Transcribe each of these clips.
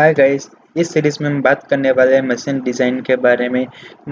Hi guys. इस series में हम बात करने वाले हैं मशीन डिज़ाइन के बारे में।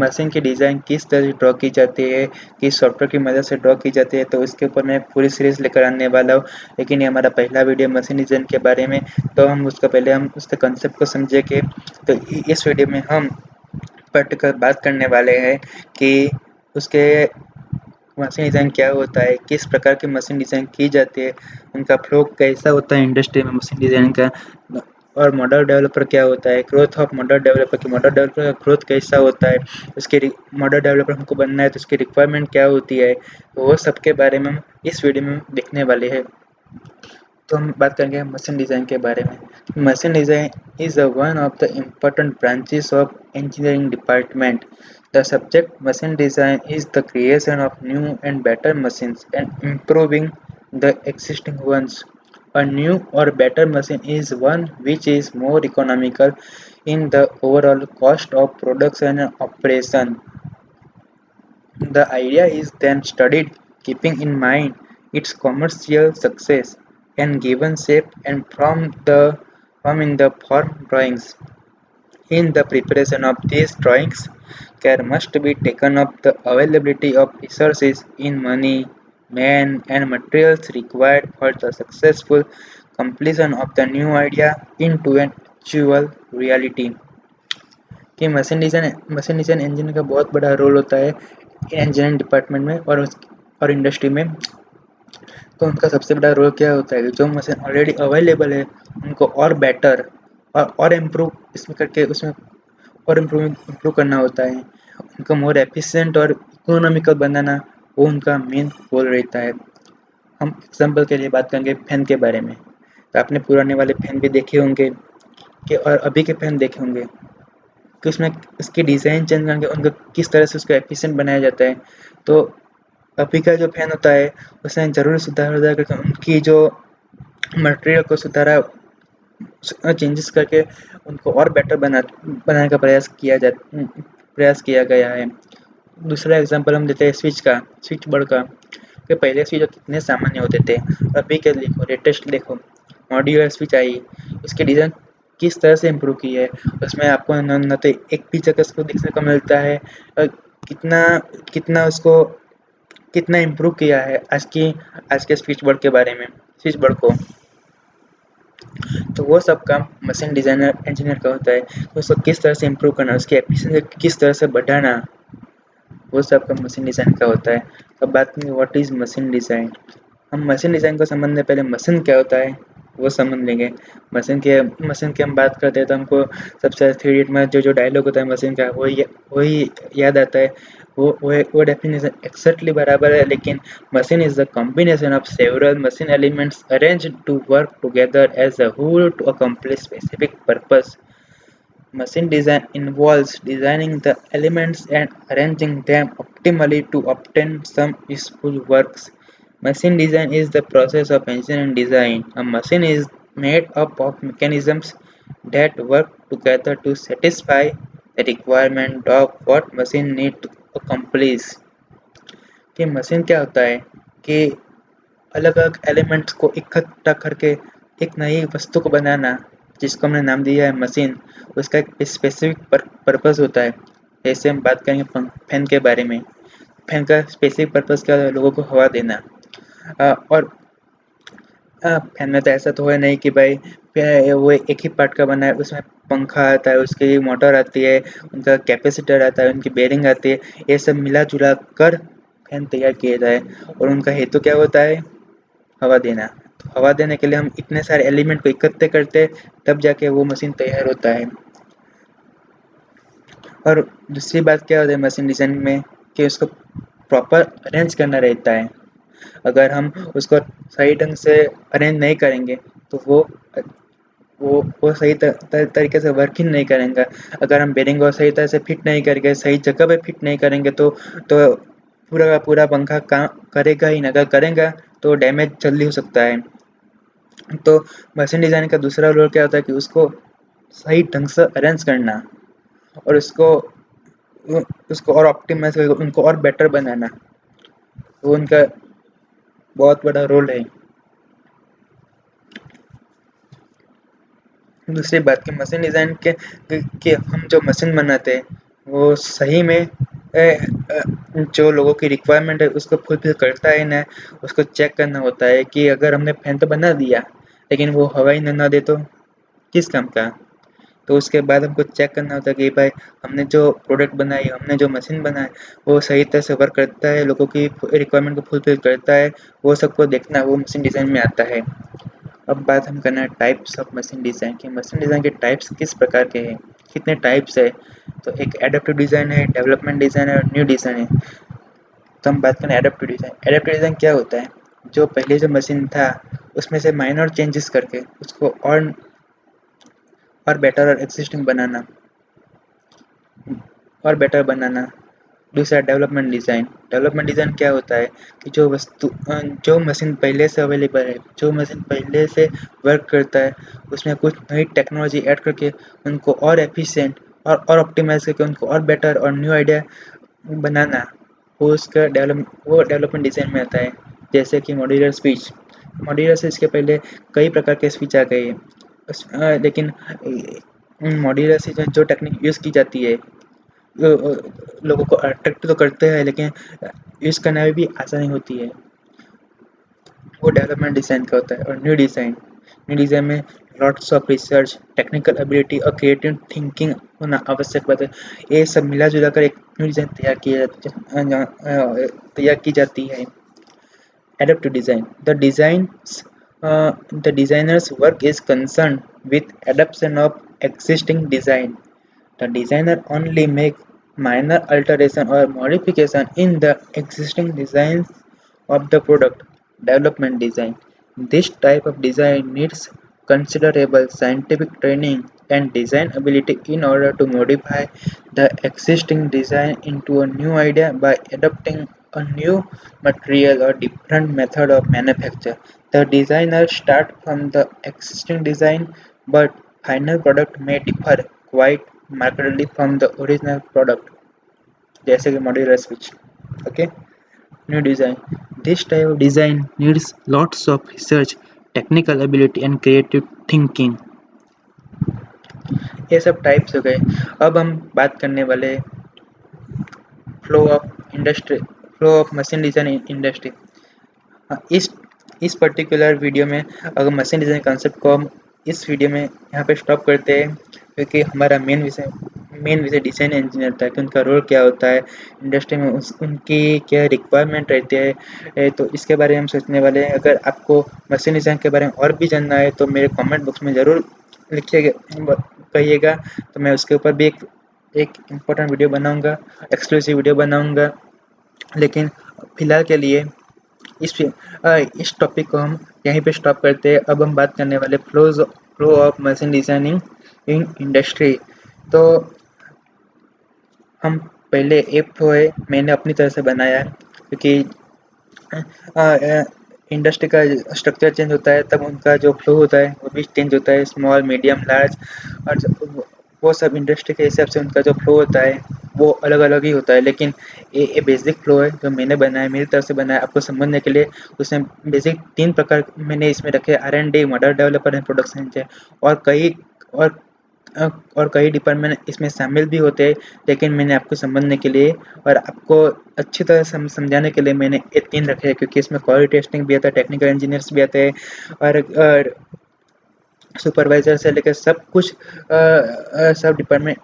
मशीन की डिज़ाइन किस तरह से ड्रॉ की जाती है, किस सॉफ्टवेयर की मदद से ड्रॉ की जाती है, तो इसके ऊपर मैं पूरी सीरीज लेकर आने वाला हूँ। लेकिन ये हमारा पहला वीडियो मशीन डिज़ाइन के बारे में, तो हम उसके कंसेप्ट को समझे कि तो इस वीडियो में हम पर्टिकुलर बात करने वाले हैं कि उसके मशीन डिज़ाइन क्या होता है, किस प्रकार की मशीन डिज़ाइन की जाती है, उनका फ्लो कैसा होता है इंडस्ट्री में मशीन डिज़ाइन का, और मॉडल डेवलपर क्या होता है, ग्रोथ ऑफ मॉडल डेवलपर की मॉडल डेवलपर का ग्रोथ कैसा होता है, उसके मॉडल डेवलपर हमको बनना है तो उसकी रिक्वायरमेंट क्या होती है, तो वो सब के बारे में हम इस वीडियो में देखने वाले हैं। तो हम बात करेंगे मशीन डिज़ाइन के बारे में। Machine design is one of the important branches of engineering department. The subject machine design is the creation of new and better machines and improving the existing ones. A new or better machine is one which is more economical in the overall cost of production and operation. The idea is then studied keeping in mind its commercial success and given shape and from in the form drawings. In the preparation of these drawings, care must be taken of the availability of resources in money, men, and materials required for the successful completion of the new idea into an actual reality. कि machine design engineer का बहुत बड़ा role होता है engineering department में और industry में। तो उनका सबसे बड़ा रोल क्या होता है कि जो मशीन ऑलरेडी अवेलेबल है उनको और बेटर और इम्प्रूव इसमें करके उसमें और इम्प्रूव करना होता है। उनको मोर एफिशिएंट और इकोनॉमिकल बनाना वो उनका मेन गोल रहता है। हम एग्जांपल के लिए बात करेंगे फ़ैन के बारे में। तो आपने पुराने वाले फ़ैन भी देखे होंगे कि और अभी के फ़ैन देखे होंगे कि उसमें उसकी डिज़ाइन चेंज करके उनको किस तरह से उसको एफिशिएंट बनाया जाता है। तो अभी का जो फ़ैन होता है उसमें ज़रूर सुधार करके उनकी जो मटेरियल को सुधारा चेंजेस करके उनको और बेटर बनाने का प्रयास किया गया है। दूसरा एग्जांपल हम देते हैं स्विच बोर्ड का। कि पहले स्विच कितने सामान्य होते थे, अभी के लेटेस्ट देखो मॉड्यूलर स्विच आई, उसकी डिज़ाइन किस तरह से इम्प्रूव की है। उसमें आपको न तो एक भी जगह उसको देखने को मिलता है और कितना कितना उसको कितना इम्प्रूव किया है आज के स्विच बोर्ड के बारे में, स्विच बोर्ड को। तो वो सब काम मशीन डिज़ाइनर इंजीनियर का होता है। तो उसको किस तरह से इम्प्रूव करना, उसकी एफिशिएंसी किस तरह से बढ़ाना, वो सब काम मशीन डिज़ाइन का होता है। अब बात करेंगे व्हाट इज़ मशीन डिज़ाइन। हम मशीन डिज़ाइन को समझने पहले मशीन क्या होता है वो समझ लेंगे। मशीन की हम बात करते हैं तो हमको सबसे थ्री इडियट में जो डायलॉग होता है मशीन का वही याद आता है। वो डेफिनेशन एक्जैक्टली बराबर है, लेकिन machine is the combination of several machine elements arranged to work together as a whole to accomplish specific purpose. Machine design involves designing the elements and arranging them optimally to obtain some useful works. Machine design is the process of engineering design. A machine is made up of mechanisms that work together to satisfy the requirement of what machine need to accomplish. कि machine क्या होता है कि अलग अलग elements को इकट्ठा करके एक नई वस्तु को बनाना, जिसको हमने नाम दिया है मशीन। उसका एक स्पेसिफिक पर्पस होता है। जैसे हम बात करेंगे फैन के बारे में। फैन का स्पेसिफिक पर्पस क्या है, लोगों को हवा देना। और फैन में तो ऐसा तो है नहीं कि भाई वो एक ही पार्ट का बना है, उसमें पंखा आता है, उसकी मोटर आती है, उनका कैपेसिटर आता है, उनकी बेरिंग आती है, ये सब मिला जुला कर फैन तैयार किया जाए। और उनका हेतु क्या होता है, हवा देना। तो हवा देने के लिए हम इतने सारे एलिमेंट को इकट्ठे करते हैं, तब जाके वो मशीन तैयार होता है। और दूसरी बात क्या होता है मशीन डिज़ाइन में कि उसको प्रॉपर अरेंज करना रहता है। अगर हम उसको सही ढंग से अरेंज नहीं करेंगे तो वो सही तरीके से वर्किंग नहीं करेंगे। अगर हम बेरिंग को सही तरह से फिट नहीं करेंगे, सही जगह पे फिट नहीं करेंगे तो पूरा का पूरा पंखा काम करेगा ही नहीं। अगर करेगा तो डैमेज जल्दी हो सकता है। तो मशीन डिज़ाइन का दूसरा रोल क्या होता है कि उसको सही ढंग से अरेंज करना और उसको और ऑप्टिमाइज़ करके उनको और बेटर बनाना, वो उनका बहुत बड़ा रोल है। दूसरी बात कि मशीन डिज़ाइन के हम जो मशीन बनाते हैं वो सही में जो लोगों की रिक्वायरमेंट है उसको फुलफिल करता है ना, उसको चेक करना होता है कि अगर हमने फ़ैन तो बना दिया लेकिन वो हवा ही ना दे तो किस काम का। तो उसके बाद हमको चेक करना होता है कि भाई हमने जो प्रोडक्ट बनाई, हमने जो मशीन बनाई वो सही तरह से वर्क करता है, लोगों की रिक्वायरमेंट को फुलफिल करता है, वो सबको देखना वो मशीन डिज़ाइन में आता है। अब बात हम करना है टाइप्स ऑफ मशीन डिज़ाइन की। मशीन डिज़ाइन के टाइप्स किस प्रकार के हैं, कितने टाइप्स है। तो एक एडेप्टिव डिज़ाइन है, डेवलपमेंट डिज़ाइन है और न्यू डिज़ाइन है। तो हम बात करें एडेप्टिव डिज़ाइन। एडेप्टिव डिज़ाइन क्या होता है, जो पहले जो मशीन था उसमें से माइनर चेंजेस करके उसको और बेटर और एग्जिस्टिंग बनाना और बेटर बनाना। दूसरा डेवलपमेंट डिज़ाइन। डेवलपमेंट डिज़ाइन क्या होता है कि जो मशीन पहले से अवेलेबल है, जो मशीन पहले से वर्क करता है, उसमें कुछ नई टेक्नोलॉजी ऐड करके उनको और एफिशिएंट और ऑप्टिमाइज़ करके उनको और बेटर और न्यू आइडिया बनाना, वो डेवलपमेंट डिज़ाइन में आता है। जैसे कि मॉड्यूलर स्विच। मॉड्यूलर स्विच के पहले कई प्रकार के स्विच आ गए हैं। लेकिन मॉड्यूलर स्विच में जो टेक्निक यूज़ की जाती है लोगों को अट्रैक्ट तो करते हैं लेकिन यूज़ करने में भी आसानी होती है, वो डेवलपमेंट डिज़ाइन का होता है। और न्यू डिज़ाइन में lots of research, technical ability और क्रिएटिव थिंकिंग होना आवश्यक बात है। ये सब मिला जुला कर एक न्यू डिज़ाइन तैयार की जाती है। Adaptive design. The designer's work is concerned with adaptation of existing design. The designer only makes minor alteration or modification in the existing designs of the product. Development design. This type of design needs considerable scientific training and design ability in order to modify the existing design into a new idea by adopting a new material or different method of manufacture. The designer starts from the existing design, but final product may differ quite markedly from the original product. जैसे कि modular switch. Okay. New design. This type of design needs lots of research, technical ability and creative thinking. ये सब types हो गए। अब हम बात करने वाले flow of machine design in industry. हाँ, इस पर्टिकुलर वीडियो में अगर मशीन डिज़ाइन कॉन्सेप्ट को हम इस वीडियो में यहाँ पे स्टॉप करते हैं, क्योंकि हमारा मेन विषय डिज़ाइन इंजीनियर था कि उनका रोल क्या होता है इंडस्ट्री में, उनकी क्या रिक्वायरमेंट रहती है। तो इसके बारे में हम सोचने वाले हैं। अगर आपको मशीन डिज़ाइन के बारे में और भी जानना है तो मेरे कमेंट बॉक्स में ज़रूर लिखिएगा, कहिएगा, तो मैं उसके ऊपर भी एक इम्पोर्टेंट वीडियो बनाऊँगा, एक्सक्लूसिव वीडियो बनाऊँगा। लेकिन फ़िलहाल के लिए इस टॉपिक को हम यहीं पे स्टॉप करते हैं। अब हम बात करने वाले flow of machine designing in industry. तो हम पहले एक फ्लो है मैंने अपनी तरह से बनाया है, क्योंकि इंडस्ट्री का स्ट्रक्चर चेंज होता है तब उनका जो फ्लो होता है वो भी चेंज होता है, स्मॉल, मीडियम, लार्ज। और वो सब इंडस्ट्री के हिसाब से उनका जो फ्लो होता है वो अलग अलग ही होता है। लेकिन ये बेसिक फ्लो है जो मैंने बनाया, मेरी तरफ से बनाया आपको समझने के लिए। उसमें बेसिक 3 प्रकार मैंने इसमें रखे, R&D, model developer and production engineer. और कई और और कई डिपार्टमेंट इसमें शामिल भी होते हैं, लेकिन मैंने आपको समझने के लिए और आपको अच्छी तरह समझाने के लिए मैंने ये 3 रखे हैं, क्योंकि इसमें क्वालिटी टेस्टिंग भी आता है, टेक्निकल इंजीनियर्स भी आते हैं और सुपरवाइजर से लेकर सब कुछ सब डिपार्टमेंट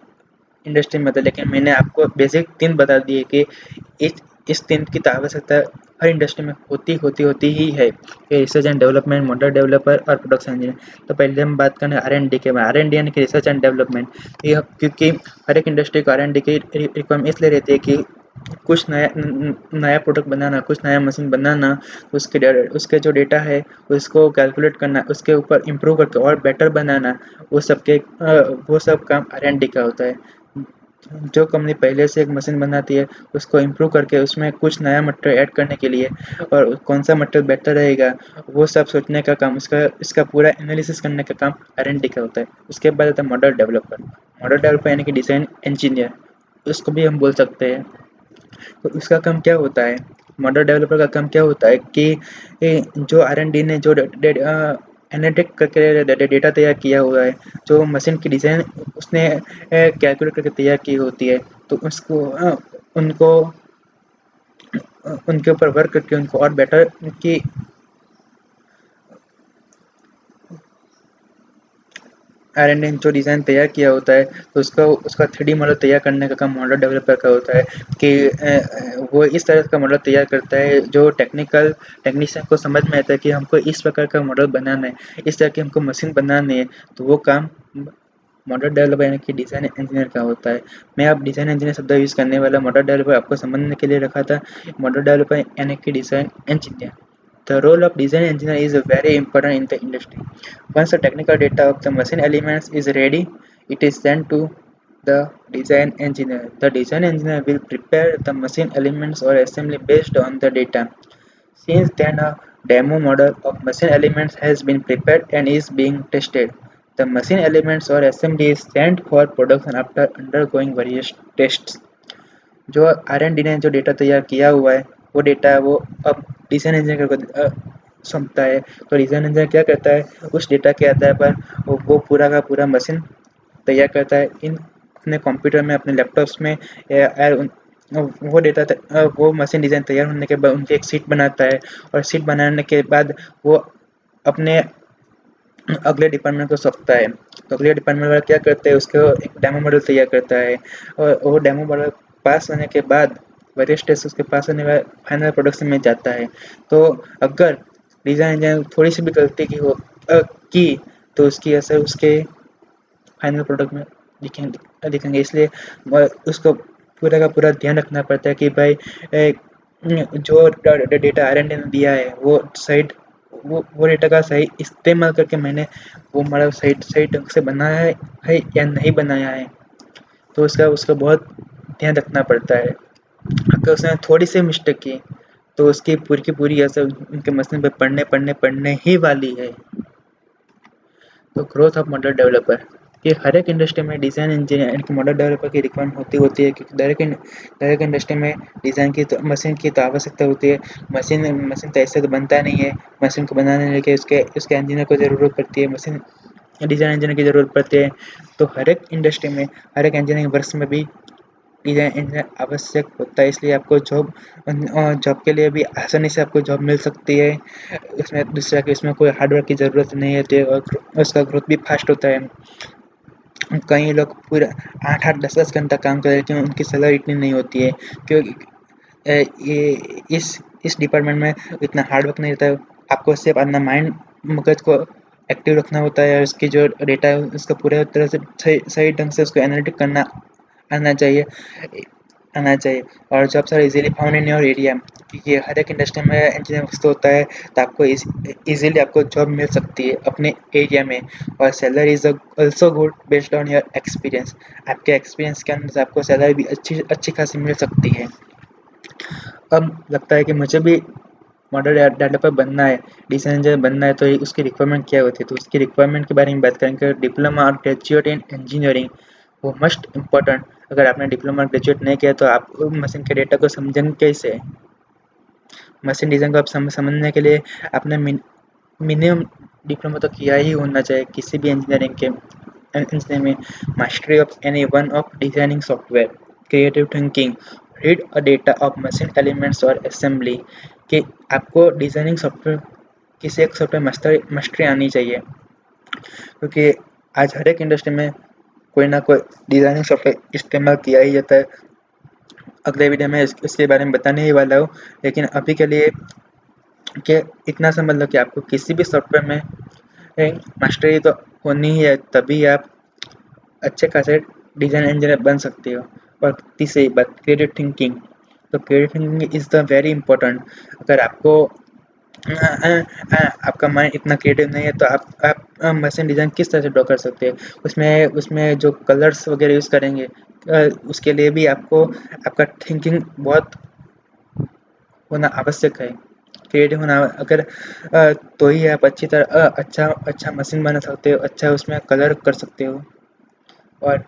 इंडस्ट्री में होता है। लेकिन मैंने आपको बेसिक 3 बता दिए कि इस 3 की तो आवश्यकता हर इंडस्ट्री में होती ही है, कि research and development, model developer और प्रोडक्शन इंजीनियर। तो पहले हम बात करें R&D के बारे में। R&D यानी कि रिसर्च एंड डेवलपमेंट। ये क्योंकि हर एक इंडस्ट्री को R&D की रिक्वायरमेंट इसलिए रहती है कि कुछ नया प्रोडक्ट बनाना, कुछ नया मशीन बनाना, उसके जो डेटा है उसको कैलकुलेट करना, उसके ऊपर इम्प्रूव करके और बेटर बनाना, वो सब काम R&D का होता है। जो कंपनी पहले से एक मशीन बनाती है उसको इम्प्रूव करके उसमें कुछ नया मटेरियल ऐड करने के लिए और कौन सा मटेरियल बेटर रहेगा वो सब सोचने का काम, इसका पूरा एनालिसिस करने का काम R&D का होता है। उसके बाद आता है मॉडल डेवलपर। मॉडल डेवलपर यानी कि डिज़ाइन इंजीनियर, उसको भी हम बोल सकते हैं। तो उसका काम क्या होता है, मॉडल डेवलपर का काम क्या होता है कि जो R&D ने जो एनालिटिक करके डेटा तैयार किया हुआ है, जो मशीन की डिज़ाइन उसने कैलकुलेट करके तैयार की होती है। तो उसको उनको उनके ऊपर वर्क करके उनको और बेटर की R&D जो डिज़ाइन तैयार किया होता है, तो उसका 3D मॉडल तैयार करने का काम मॉडल डेवलपर का होता है कि वो इस तरह का मॉडल तैयार करता है जो टेक्नीशियन को समझ में आता है कि हमको इस प्रकार का मॉडल बनाना है, इस तरह की हमको मशीन बनानी है। तो वो काम मॉडल डेवलपर यानी कि डिज़ाइन इंजीनियर का होता है। मैं अब डिज़ाइन इंजीनियर शब्द यूज़ करने वाला, मॉडल डेवलपर आपको समझने के लिए रखा था। मॉडल डेवलपर यानी कि design engineer. The role of design engineer is very important in the industry. Once the technical data of the machine elements is ready, it is sent to the design engineer. The design engineer will prepare the machine elements or assembly based on the data. Since then, a demo model of machine elements has been prepared and is being tested. The machine elements or assembly is sent for production after undergoing various tests. जो R&D ने जो data तैयार किया हुआ है, वो data वो अब डिज़ाइन इंजीनियर को सौंपता है। तो डिज़ाइन इंजीनियर क्या करता है, उस डेटा के आधार पर वो पूरा का पूरा मशीन तैयार करता है इन अपने कंप्यूटर में, अपने लैपटॉप्स में, वो वो मशीन डिज़ाइन तैयार होने के बाद उनकी एक शीट बनाता है, और शीट बनाने के बाद वो अपने अगले डिपार्टमेंट को सौंपता है। तो अगले डिपार्टमेंट वाला क्या करते हैं, उसको एक डेमो मॉडल तैयार करता है, और वो डेमो मॉडल पास होने के बाद वेरियस टेस्ट उसके पास होने के बाद फाइनल प्रोडक्शन में जाता है। तो अगर डिज़ाइन इंजीनियर थोड़ी सी भी गलती की तो उसकी असर उसके फाइनल प्रोडक्ट में दिखेंगे। इसलिए उसको पूरा का पूरा ध्यान रखना पड़ता है कि भाई जो डेटा R&D ने दिया है वो डेटा का सही इस्तेमाल करके मैंने वो मॉडल सही सही ढंग से बनाया है या नहीं बनाया है। तो उसका उसका बहुत ध्यान रखना पड़ता है। अगर उसने थोड़ी सी मिस्टेक की तो उसकी पूरी की पूरी असर उनके मशीन पे पढ़ने ही वाली है। तो ग्रोथ ऑफ मॉडल डेवलपर, ये हर एक इंडस्ट्री में डिज़ाइन इंजीनियर यानी कि मॉडल डेवलपर की रिक्वायरमेंट होती है, क्योंकि हर एक इंडस्ट्री में डिज़ाइन की तो मशीन की तो आवश्यकता होती है। मशीन तो ऐसे तो बनता नहीं है, मशीन को बनाने के उसके इंजीनियर को ज़रूरत पड़ती है, मशीन डिज़ाइन इंजीनियर की ज़रूरत पड़ती है। तो हर एक इंडस्ट्री में, हर एक इंजीनियरिंग वर्ष में भी डिज़ाइन इंजीनियर आवश्यक होता है। इसलिए आपको जॉब के लिए भी आसानी से आपको जॉब मिल सकती है। इसमें दूसरा कि इसमें कोई हार्डवर्क की ज़रूरत नहीं होती है, और उसका ग्रोथ भी फास्ट होता है। कई लोग पूरा 8-8 10-10 घंटा काम कर रहे हैं, लेकिन उनकी सैलरी इतनी नहीं होती है, क्योंकि ये इस डिपार्टमेंट में इतना हार्ड वर्क नहीं रहता है। आपको सिर्फ अपना माइंड, मगज को एक्टिव रखना होता है, और उसकी जो डेटा है उसका पूरे तरह से सही ढंग से उसको एनालिटिक करना आना चाहिए आना चाहिए। और jobs are easily found in your area, क्योंकि हर एक इंडस्ट्री में इंजीनियर वक्त होता है, तो आपको इजीली आपको जॉब मिल सकती है अपने एरिया में। और salary is also good based on your experience. आपके एक्सपीरियंस के अंदर आपको सैलरी भी अच्छी खासी मिल सकती है। अब लगता है कि मुझे भी मॉडल डेवलपर बनना है, डिज़ाइन इंजीनियर बनना है, तो उसकी रिक्वायरमेंट क्या होती है। तो उसकी रिक्वायरमेंट के बारे में बात करेंगे। डिप्लोमा और ग्रेजुएट इन इंजीनियरिंग वो मस्ट इम्पॉर्टेंट। अगर आपने डिप्लोमा ग्रेजुएट नहीं किया तो आप मशीन के डेटा को समझेंगे कैसे। मशीन डिज़ाइन को आप समझने के लिए आपने मिनिमम डिप्लोमा तो किया ही होना चाहिए किसी भी इंजीनियरिंग में। Mastery of any one of designing software, creative thinking, read a data of machine elements और असेंबली, कि आपको डिजाइनिंग सॉफ्टवेयर किसी एक सॉफ्टवेयर मास्टरी आनी चाहिए, क्योंकि आज हर एक इंडस्ट्री में कोई ना कोई डिजाइनिंग सॉफ्टवेयर इस्तेमाल किया ही जाता है। अगले वीडियो में इसके बारे में बताने ही वाला हूँ, लेकिन अभी के लिए कि इतना समझ लो कि आपको किसी भी सॉफ्टवेयर में मास्टरी तो होनी ही है, तभी आप अच्छे खासे डिज़ाइन इंजीनियर बन सकते हो। और तीसरी बात, क्रिएटिव थिंकिंग। तो creative thinking is the very important. अगर आपका माइंड इतना क्रिएटिव नहीं है तो आप मशीन डिज़ाइन किस तरह से ड्रॉ कर सकते हैं। उसमें जो कलर्स वगैरह यूज़ करेंगे, उसके लिए भी आपका थिंकिंग बहुत होना आवश्यक है, क्रिएटिव होना। अगर तो ही आप अच्छी तरह अच्छा मशीन बना सकते हो, अच्छा उसमें कलर कर सकते हो। और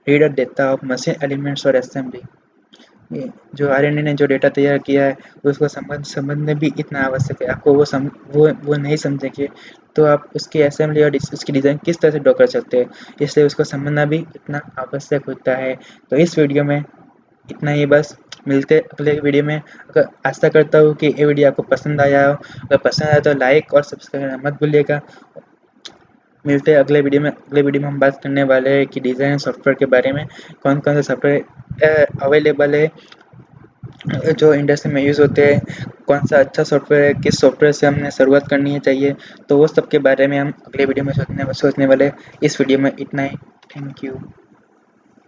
reader data of machine elements और असेंबली, ये जो आर-एन-डी ने जो डेटा तैयार किया है उसको समझना भी इतना आवश्यक है। आपको वो नहीं समझेंगे तो आप उसकी असेंबली और उसकी डिज़ाइन किस तरह से ड्रॉ कर सकते हैं, इसलिए उसको समझना भी इतना आवश्यक होता है। तो इस वीडियो में इतना ही बस, मिलते हैं अगले वीडियो में। अगर आशा करता हूँ कि ये वीडियो आपको पसंद आया हो, अगर पसंद आया तो लाइक और सब्सक्राइब करना मत भूलिएगा। मिलते हैं अगले वीडियो में। अगले वीडियो में हम बात करने वाले हैं कि डिज़ाइन सॉफ्टवेयर के बारे में, कौन कौन से सॉफ्टवेयर अवेलेबल है जो इंडस्ट्री में यूज़ होते हैं, कौन सा अच्छा सॉफ्टवेयर है, किस सॉफ्टवेयर से हमने शुरुआत करनी चाहिए। तो वो सब के बारे में हम अगले वीडियो में सोचने वाले। इस वीडियो में इतना ही। Thank you.